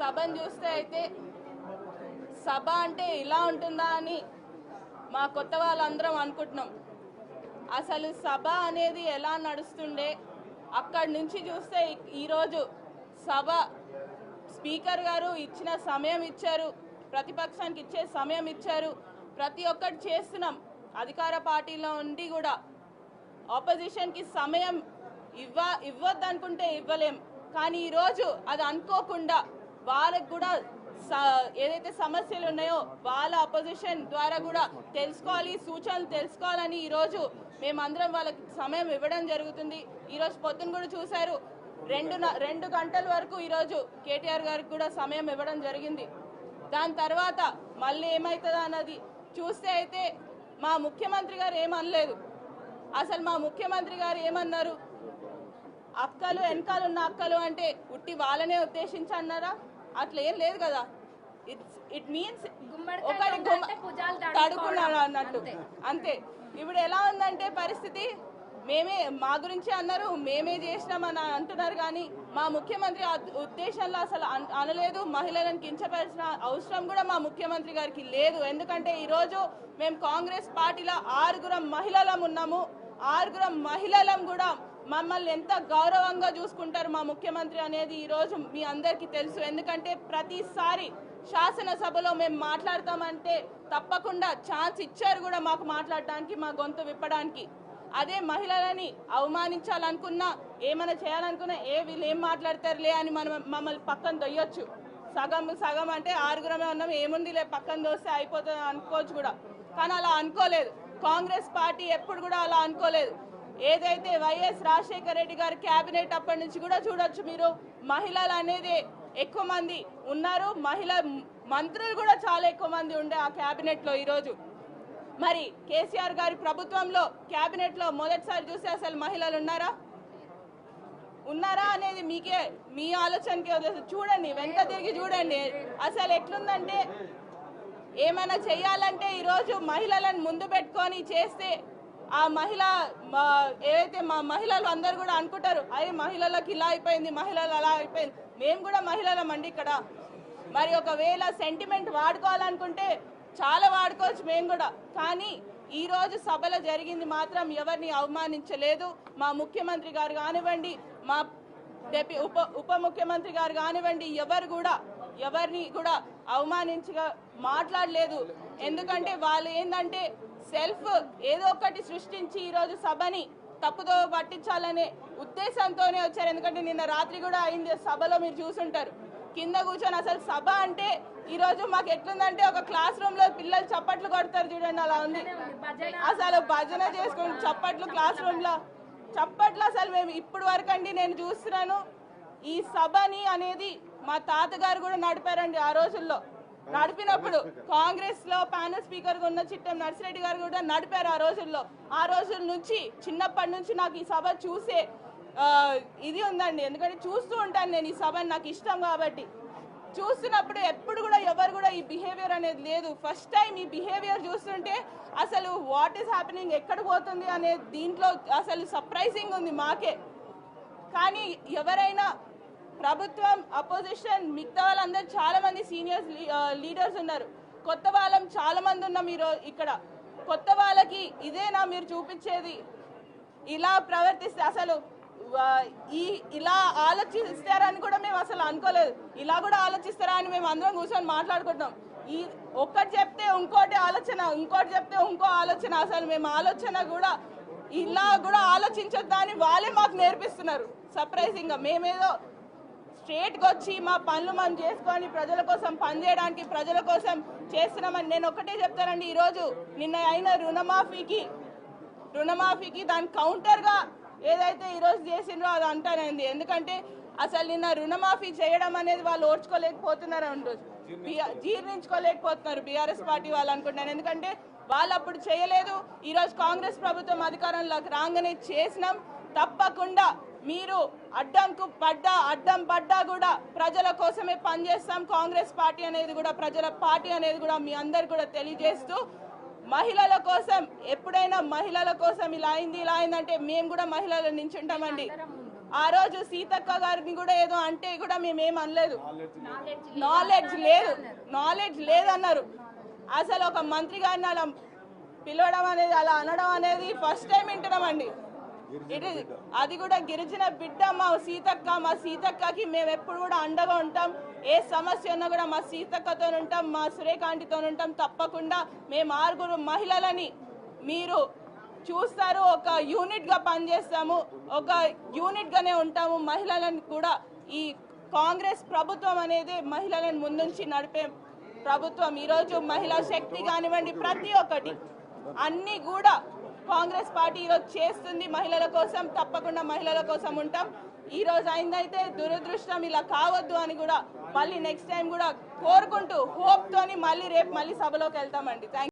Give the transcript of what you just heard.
సభను చూస్తే అయితే సభ అంటే ఇలా ఉంటుందా అని మా కొత్త వాళ్ళందరం అనుకుంటున్నాం. అసలు సభ అనేది ఎలా నడుస్తుండే అక్కడి నుంచి చూస్తే ఈరోజు సభ స్పీకర్ గారు ఇచ్చిన సమయం ఇచ్చారు, ప్రతిపక్షానికి ఇచ్చే సమయం ఇచ్చారు, ప్రతి ఒక్కటి చేస్తున్నాం. అధికార పార్టీలో ఉండి కూడా ఆపోజిషన్కి సమయం ఇవ్వద్దనుకుంటే ఇవ్వలేం. కానీ ఈరోజు అది అనుకోకుండా వాళ్ళకి కూడా ఏదైతే సమస్యలు ఉన్నాయో వాళ్ళ అపోజిషన్ ద్వారా కూడా తెలుసుకోవాలి, సూచనలు తెలుసుకోవాలని ఈరోజు మేమందరం వాళ్ళకి సమయం ఇవ్వడం జరుగుతుంది. ఈరోజు పొద్దున కూడా చూశారు, 2 గంటల వరకు ఈరోజు కేటీఆర్ గారికి కూడా సమయం ఇవ్వడం జరిగింది. దాని తర్వాత మళ్ళీ ఏమవుతుందో అన్నది చూస్తే అయితే మా ముఖ్యమంత్రి గారు ఏమనలేదు. అసలు మా ముఖ్యమంత్రి గారు ఏమన్నారు, అక్కలు వెనకాలన్న అక్కలు అంటే ఉట్టి వాళ్ళనే ఉద్దేశించి అన్నారా? అట్లా ఏం లేదు కదా. ఇట్ మీన్స్ ఒకటి తడుకున్నాడు అన్నట్టు అంతే. ఇప్పుడు ఎలా ఉందంటే పరిస్థితి, మేమే మా గురించి అన్నారు, మేమే చేసినామని అంటున్నారు. కానీ మా ముఖ్యమంత్రి ఉద్దేశంలో అసలు అనలేదు. మహిళలను కించపరిచిన అవసరం కూడా మా ముఖ్యమంత్రి గారికి లేదు. ఎందుకంటే ఈరోజు మేము కాంగ్రెస్ పార్టీలో 6 మహిళలం ఉన్నాము. 6 మహిళలం కూడా మమ్మల్ని ఎంత గౌరవంగా చూసుకుంటారు మా ముఖ్యమంత్రి అనేది ఈరోజు మీ అందరికీ తెలుసు. ఎందుకంటే ప్రతిసారి శాసనసభలో మేము మాట్లాడతామంటే తప్పకుండా ఛాన్స్ ఇచ్చారు కూడా మాకు మాట్లాడడానికి, మా గొంతు విప్పడానికి. అదే మహిళలని అవమానించాలనుకున్నా, ఏమైనా చేయాలనుకున్నా వీళ్ళు ఏం మాట్లాడతారులే అని మమ్మల్ని పక్కన దొయ్యొచ్చు. సగం అంటే 6 ఉన్నాం, ఏముందిలే పక్కన దోస్తే అయిపోతుంది అనుకోవచ్చు కూడా. కానీ అలా అనుకోలేదు. కాంగ్రెస్ పార్టీ ఎప్పుడు కూడా అలా అనుకోలేదు. ఏదైతే వైఎస్ రాజశేఖర రెడ్డి గారి క్యాబినెట్ అప్పటి నుంచి కూడా చూడొచ్చు మీరు, మహిళలు అనేది ఎక్కువ మంది ఉన్నారు. మహిళా మంత్రులు కూడా చాలా ఎక్కువ మంది ఉండే ఆ క్యాబినెట్లో. ఈరోజు మరి కేసీఆర్ గారి ప్రభుత్వంలో క్యాబినెట్లో మొదటిసారి చూస్తే అసలు మహిళలు ఉన్నారా అనేది మీ ఆలోచనకి వదిలేసి చూడండి, వెనక తిరిగి చూడండి. అసలు ఎట్లుందంటే ఏమైనా చెయ్యాలంటే ఈరోజు మహిళలను ముందు పెట్టుకొని చేస్తే ఆ ఏదైతే మా మహిళలు అందరు కూడా అనుకుంటారు, అయ్యి మహిళలకు ఇలా అయిపోయింది, మహిళలు అలా అయిపోయింది. మేము కూడా మహిళలమండి ఇక్కడ. మరి ఒకవేళ సెంటిమెంట్ వాడుకోవాలనుకుంటే చాలా వాడుకోవచ్చు మేము కూడా. కానీ ఈరోజు సభలో జరిగింది మాత్రం ఎవరిని అవమానించలేదు. మా ముఖ్యమంత్రి గారు కానివ్వండి, మా ఉప ముఖ్యమంత్రి గారు కానివ్వండి, ఎవరిని కూడా అవమానించగా మాట్లాడలేదు. ఎందుకంటే వాళ్ళు ఏంటంటే సెల్ఫ్ ఏదో ఒకటి సృష్టించి ఈరోజు సభని తప్పుదో పట్టించాలనే ఉద్దేశంతోనే వచ్చారు. ఎందుకంటే నిన్న రాత్రి కూడా అయింది సభలో, మీరు చూసుంటారు. కింద కూర్చొని అసలు సభ అంటే ఈరోజు మాకు ఎట్లుందంటే ఒక క్లాస్ రూమ్ లో పిల్లలు చప్పట్లు కొడతారు చూడండి, అలా ఉంది. అసలు భజన చేసుకుని చప్పట్లు క్లాస్ రూమ్ లో చప్పట్లు. అసలు మేము ఇప్పుడు వరకు అండి నేను చూస్తున్నాను ఈ సభని అనేది మా తాతగారు కూడా నడిపారండి. ఆ రోజుల్లో నడిపినప్పుడు కాంగ్రెస్ లో ప్యానల్ స్పీకర్ ఉన్న చిట్టెం నర్సిరెడ్డి గారు కూడా నడిపారు ఆ రోజుల్లో. ఆ రోజుల నుంచి చిన్నప్పటి నుంచి నాకు ఈ సభ చూసే ఇది ఉందండి. ఎందుకంటే చూస్తూ ఉంటాను నేను ఈ సభని, నాకు ఇష్టం కాబట్టి. చూస్తున్నప్పుడు ఎప్పుడు కూడా ఎవరు కూడా ఈ బిహేవియర్ అనేది లేదు. ఫస్ట్ టైం ఈ బిహేవియర్ చూస్తుంటే అసలు వాట్ ఈస్ హ్యాపెనింగ్, ఎక్కడ పోతుంది అనే దీంట్లో అసలు సర్ప్రైజింగ్ ఉంది మాకే. కానీ ఎవరైనా ప్రభుత్వం, అపోజిషన్, మిగతా వాళ్ళందరూ చాలా మంది సీనియర్ లీడర్స్ ఉన్నారు. కొత్త వాళ్ళం చాలా మంది ఉన్నాం ఇక్కడ. కొత్త వాళ్ళకి ఇదేనా మీరు చూపించేది? ఇలా ప్రవర్తిస్తే అసలు ఇలా ఆలోచిస్తారని కూడా మేము అసలు అనుకోలేదు. ఇలా కూడా ఆలోచిస్తారా అని మేము అందరం కూర్చొని మాట్లాడుకుంటాం. ఒక్కటి చెప్తే ఇంకోటి ఆలోచన, ఇంకోటి చెప్తే ఇంకో ఆలోచన. అసలు మేము ఆలోచన కూడా ఇలా కూడా ఆలోచించొద్దా అని వాళ్ళే మాకు నేర్పిస్తున్నారు. సర్ప్రైజింగ్ గా మేమేదో స్ట్రేట్గా వచ్చి మా పనులు మనం చేసుకొని ప్రజల కోసం పనిచేయడానికి, ప్రజల కోసం చేస్తున్నామని నేను ఒక్కటే చెప్తానండి. ఈరోజు నిన్న అయిన రుణమాఫీకి దాని కౌంటర్గా ఏదైతే ఈరోజు చేసిండ్రో అది అంటానండి. ఎందుకంటే అసలు నిన్న రుణమాఫీ చేయడం అనేది వాళ్ళు ఓర్చుకోలేకపోతున్నారు, జీర్ణించుకోలేకపోతున్నారు బీఆర్ఎస్ పార్టీ వాళ్ళు అనుకుంటున్నాను. ఎందుకంటే వాళ్ళు అప్పుడు చేయలేదు. ఈరోజు కాంగ్రెస్ ప్రభుత్వం అధికారంలోకి రాగానే చేసినాం. తప్పకుండా మీరు అడ్డం పడ్డా కూడా ప్రజల కోసమే పనిచేస్తాం. కాంగ్రెస్ పార్టీ అనేది కూడా ప్రజల పార్టీ అనేది కూడా మీ అందరు కూడా తెలియజేస్తూ, మహిళల కోసం ఎప్పుడైనా మహిళల కోసం ఇలా అయిందంటే మేము కూడా మహిళల నుంచి ఉంటామండి. ఆ రోజు సీతక్క గారిని కూడా ఏదో అంటే కూడా మేమేం అనలేదు. నాలెడ్జ్ లేదన్నారు. అసలు ఒక మంత్రి గారిని అలా పిలవడం అనేది, అలా అనడం అనేది ఫస్ట్ టైం వింటున్నామండి. అది కూడా గిరిజన బిడ్డ మా సీతక్కకి మేము ఎప్పుడు కూడా అండగా ఉంటాం. ఏ సమస్య ఉన్నా కూడా మా సీతక్కతో ఉంటాం, మా సురేఖ ఆంటీతో ఉంటాం. తప్పకుండా మేము 6 మహిళలని మీరు చూస్తారు, ఒక యూనిట్గా పనిచేస్తాము, ఒక యూనిట్గానే ఉంటాము. మహిళలను కూడా ఈ కాంగ్రెస్ ప్రభుత్వం అనేది మహిళలను ముందుంచి నడిపే ప్రభుత్వం. ఈరోజు మహిళా శక్తి కానివ్వండి, ప్రతి ఒక్కటి అన్నీ కూడా కాంగ్రెస్ పార్టీ ఈరోజు చేస్తుంది మహిళల కోసం. తప్పకుండా మహిళల కోసం ఉంటాం. ఈ రోజు అయిందైతే దురదృష్టం, ఇలా కావద్దు అని కూడా మళ్ళీ నెక్స్ట్ టైం కూడా కోరుకుంటూ హోప్ తోని రేపు మళ్ళీ సభలోకి వెళ్తామండి. థ్యాంక్